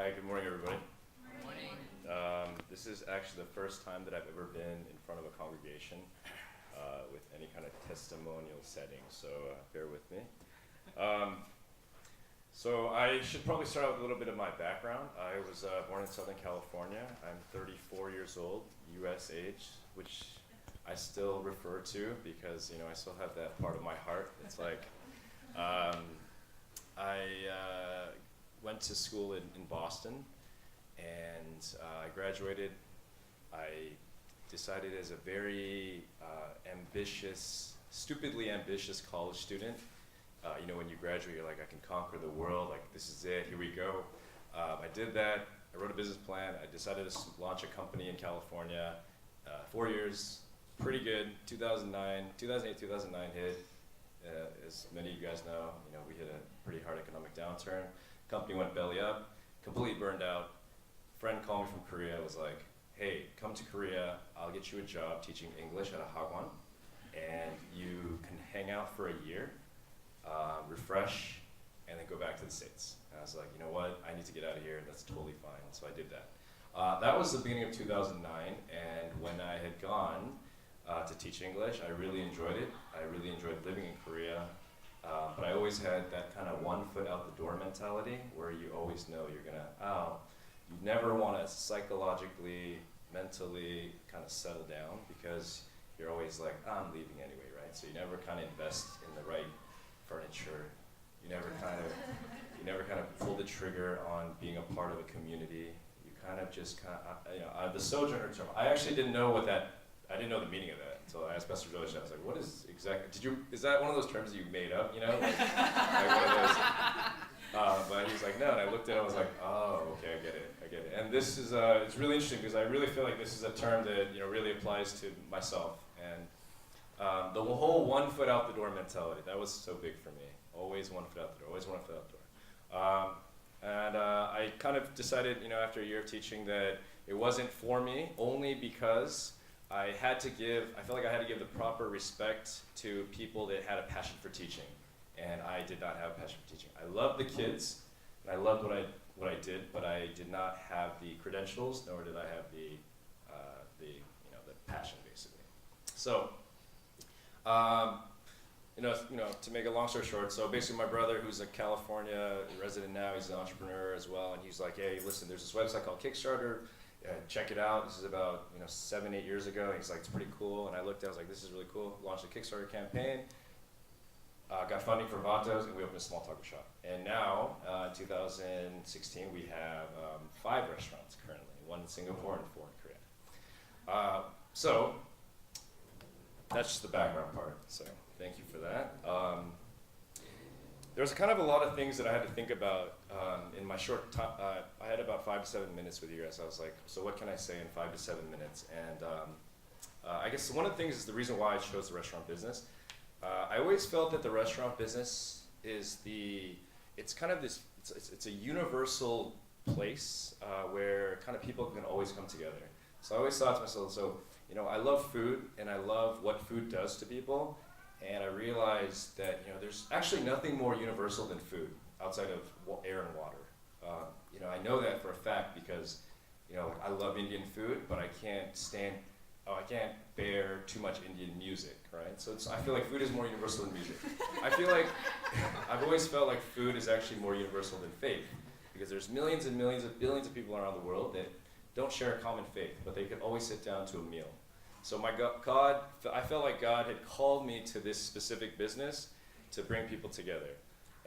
Hi, good morning, everybody. Morning. This is actually the first time that I've ever been in front of a congregation with any kind of testimonial setting, so bear with me. So I should probably start out with a little bit of my background. I was born in Southern California. I'm 34 years old, US age, which I still refer to because, you know, I still have that part of my heart. It's like, I went to school in Boston, and I graduated. I decided as a very ambitious, stupidly ambitious college student, you know, when you graduate, you're like, I can conquer the world, like, this is it, here we go. I did that. I wrote a business plan. I decided to launch a company in California. 4 years, pretty good. 2008, 2009 hit. As many of you guys know, we hit a pretty hard economic downturn. Company went belly up, completely burned out. Friend called me from Korea, was like, hey, come to Korea, I'll get you a job teaching English at a hagwon, and you can hang out for a year, refresh, and then go back to the States. And I was like, you know what, I need to get out of here, that's totally fine, so I did that. That was the beginning of 2009, and when I had gone to teach English, I really enjoyed it. I really enjoyed living in Korea, but I always had that kind of one foot out the door mentality, where you always know you're gonna, you never wanna psychologically, mentally kind of settle down, because you're always like, I'm leaving anyway, right? So you never kind of invest in the right furniture. You never kind of pull the trigger on being a part of a community. You kind of just the sojourner term. I actually didn't know I didn't know the meaning of that until I asked Pastor Josh. I was like, what is exactly? Is that one of those terms that you made up? Like one of those. But he's like, no. And I looked at it. I was like, oh, okay, I get it. And this is it's really interesting because I really feel like this is a term that really applies to myself. And the whole one foot out the door mentality, that was so big for me. Always one foot out the door. Always one foot out the door. And I kind of decided, after a year of teaching, that it wasn't for me, only because I felt like I had to give the proper respect to people that had a passion for teaching. And I did not have a passion for teaching. I loved the kids, and I loved what I did, but I did not have the credentials, nor did I have the passion, basically. So, to make a long story short, so basically my brother, who's a California resident now, he's an entrepreneur as well, and he's like, hey, listen, there's this website called Kickstarter, check it out. This is about 7-8 years ago. He's like, it's pretty cool, and I looked at it, I was like, this is really cool. Launched a Kickstarter campaign, got funding for Vatos, and we opened a small taco shop. And now, in 2016, we have 5 restaurants currently, 1 in Singapore and 4 in Korea. So, that's just the background part, so thank you for that. There was kind of a lot of things that I had to think about in my short time. I had about 5 to 7 minutes with you guys. I was like, so what can I say in 5 to 7 minutes? And I guess one of the things is the reason why I chose the restaurant business. I always felt that the restaurant business is it's a universal place where kind of people can always come together. So I always thought to myself, I love food, and I love what food does to people. And I realized that there's actually nothing more universal than food outside of air and water. I know that for a fact because I love Indian food, but I can't bear too much Indian music, right? So I feel like food is more universal than music. I feel like I've always felt like food is actually more universal than faith, because there's millions and millions of billions of people around the world that don't share a common faith, but they can always sit down to a meal. So I felt like God had called me to this specific business to bring people together.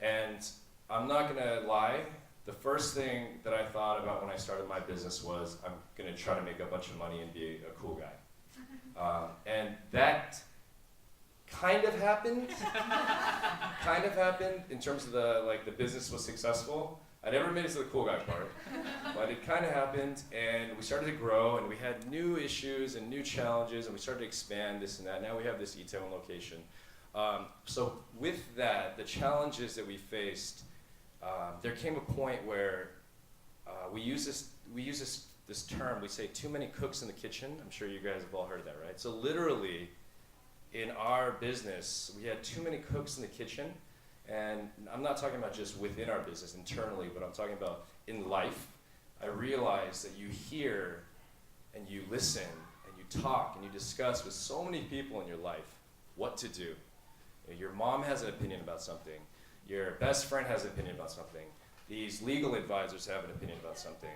And I'm not gonna lie, the first thing that I thought about when I started my business was, I'm gonna try to make a bunch of money and be a cool guy. And that kind of happened in terms of the business was successful. I never made it to the cool guy part, but it kind of happened, and we started to grow, and we had new issues and new challenges, and we started to expand this and that. Now we have this Itaewon location. So with that, the challenges that we faced, there came a point where we use this term. We say too many cooks in the kitchen. I'm sure you guys have all heard that, right? So literally, in our business, we had too many cooks in the kitchen. And I'm not talking about just within our business internally, but I'm talking about in life. I realized that you hear and you listen and you talk and you discuss with so many people in your life what to do. You know, your mom has an opinion about something. Your best friend has an opinion about something. These legal advisors have an opinion about something.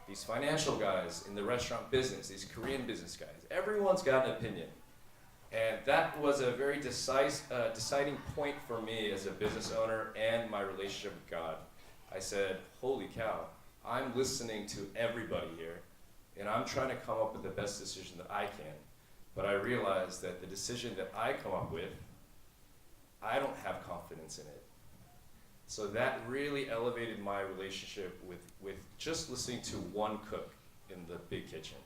These financial guys in the restaurant business, these Korean business guys, everyone's got an opinion. And that was a very deciding point for me as a business owner and my relationship with God. I said, holy cow, I'm listening to everybody here, and I'm trying to come up with the best decision that I can. But I realized that the decision that I come up with, I don't have confidence in it. So that really elevated my relationship with just listening to one cook in the big kitchen.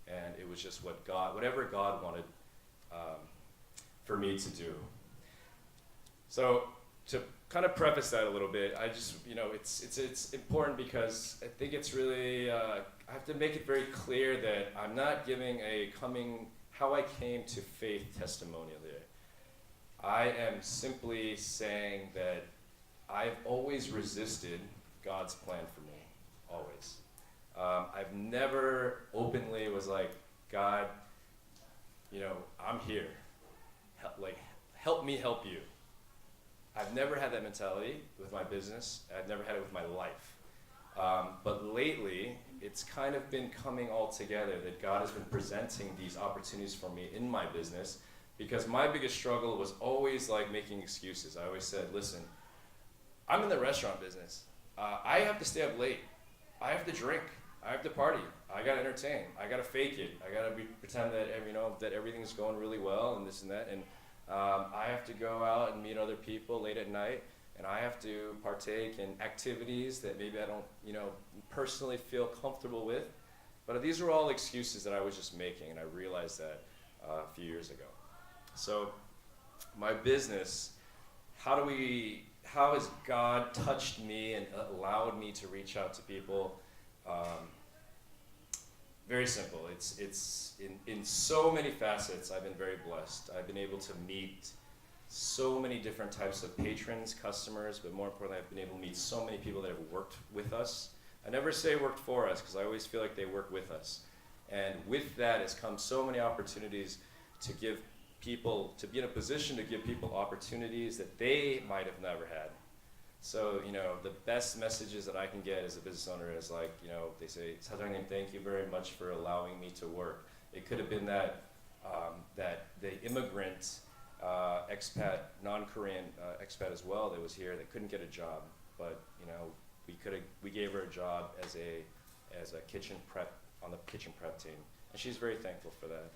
And it was just whatever God wanted for me to do. So to kind of preface that a little bit, I just, it's important because I think it's really, I have to make it very clear that I'm not giving how I came to faith testimonial here. I am simply saying that I've always resisted God's plan for me, always. I've never openly was like, God, I'm here. Help me help you. I've never had that mentality with my business. I've never had it with my life. But lately, it's kind of been coming all together that God has been presenting these opportunities for me in my business, because my biggest struggle was always like making excuses. I always said, listen, I'm in the restaurant business. I have to stay up late. I have to drink. I have to party. I gotta entertain. I gotta fake it. I gotta pretend that that everything's going really well and this and that. And I have to go out and meet other people late at night, and I have to partake in activities that maybe I don't, personally feel comfortable with. But these are all excuses that I was just making, and I realized that a few years ago. So my business, how has God touched me and allowed me to reach out to people? Very simple. It's in so many facets. I've been very blessed. I've been able to meet so many different types of patrons, customers, but more importantly, I've been able to meet so many people that have worked with us. I never say worked for us, because I always feel like they work with us. And with that has come so many opportunities to be in a position to give people opportunities that they might have never had. So, the best messages that I can get as a business owner is like, they say, 사장님, thank you very much for allowing me to work. It could have been that the immigrant expat, non-Korean expat as well that was here that couldn't get a job, but we gave her a job as a kitchen prep on the kitchen prep team, and she's very thankful for that.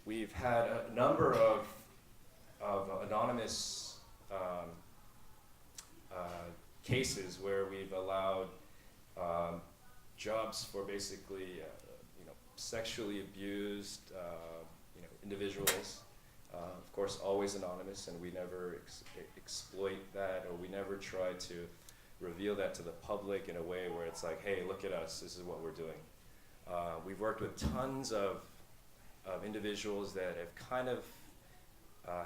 We've had a number of anonymous cases where we've allowed jobs for basically sexually abused individuals. Of course, always anonymous, and we never exploit that, or we never try to reveal that to the public in a way where it's like, hey, look at us, this is what we're doing. We've worked with tons of individuals that have kind of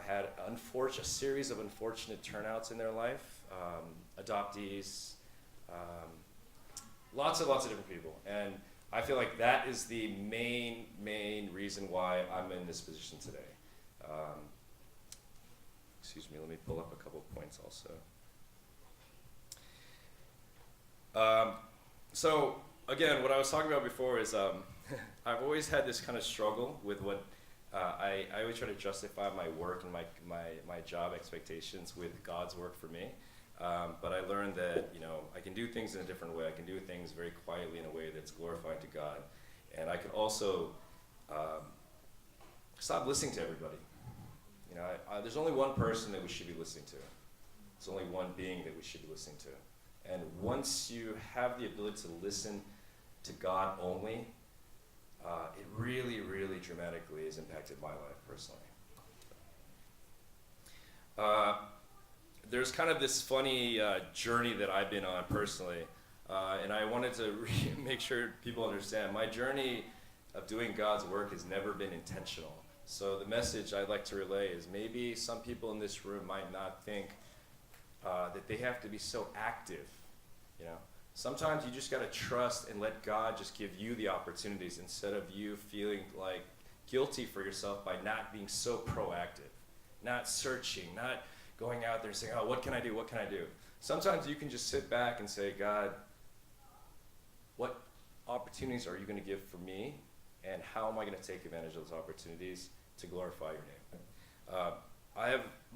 had a series of unfortunate turnouts in their life, adoptees, lots of different people. And I feel like that is the main reason why I'm in this position today. Excuse me, let me pull up a couple of points also. So again, what I was talking about before is I've always had this kind of struggle with what I always try to justify my work and my job expectations with God's work for me. But I learned that I can do things in a different way. I can do things very quietly in a way that's glorifying to God, and I can also stop listening to everybody. There's only one person that we should be listening to. There's only one being that we should be listening to. And once you have the ability to listen to God only, it really, really dramatically has impacted my life personally. There's kind of this funny journey that I've been on personally, and I wanted to make sure people understand my journey of doing God's work has never been intentional. So the message I'd like to relay is maybe some people in this room might not think that they have to be so active, Sometimes you just got to trust and let God just give you the opportunities instead of you feeling like guilty for yourself by not being so proactive, not searching, not going out there and saying, oh, what can I do? What can I do? Sometimes you can just sit back and say, God, what opportunities are you going to give for me? And how am I going to take advantage of those opportunities to glorify your name?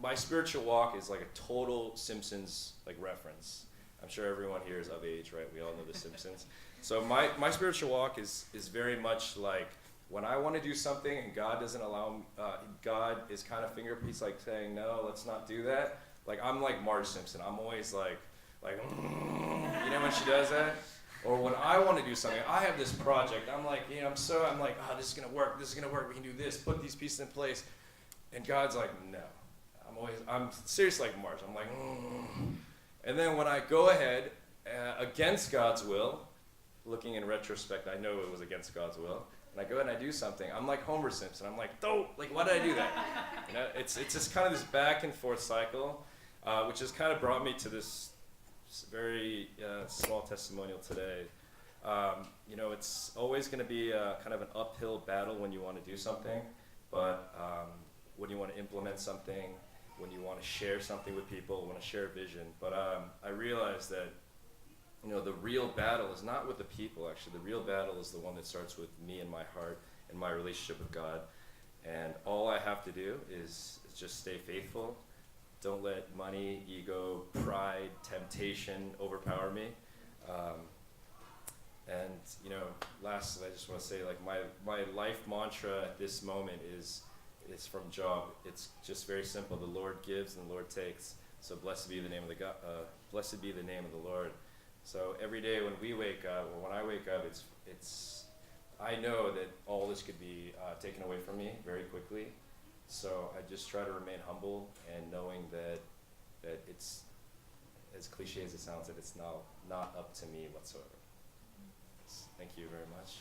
My spiritual walk is like a total Simpsons like reference. I'm sure everyone here is of age, right? We all know the Simpsons. So my spiritual walk is very much like when I want to do something and God doesn't allow me, God is kind of fingerpiece like saying, no, let's not do that. Like I'm like Marge Simpson. I'm always like, you know when she does that? Or when I want to do something, I have this project. I'm like, I'm like, oh, this is gonna work. This is gonna work. We can do this. Put these pieces in place. And God's like, no. I'm seriously like Marge. I'm like, And then when I go ahead against God's will, looking in retrospect, I know it was against God's will. And I go ahead and I do something. I'm like Homer Simpson. I'm like, why did I do that? It's just kind of this back and forth cycle, which has kind of brought me to this very small testimonial today. It's always going to be kind of an uphill battle when you want to do something, but when you want to implement something, when you want to share something with people, want to share a vision. But I realized that the real battle is not with the people, actually. The real battle is the one that starts with me and my heart and my relationship with God. And all I have to do is just stay faithful. Don't let money, ego, pride, temptation overpower me. Lastly, I just want to say, like, my life mantra at this moment is from Job. It's just very simple. The Lord gives and the Lord takes. So blessed be the name of blessed be the name of the Lord. So every day when we wake up, or when I wake up, I know that all this could be taken away from me very quickly. So I just try to remain humble and knowing that it's, as cliche as it sounds, that it's not up to me whatsoever. Thank you very much.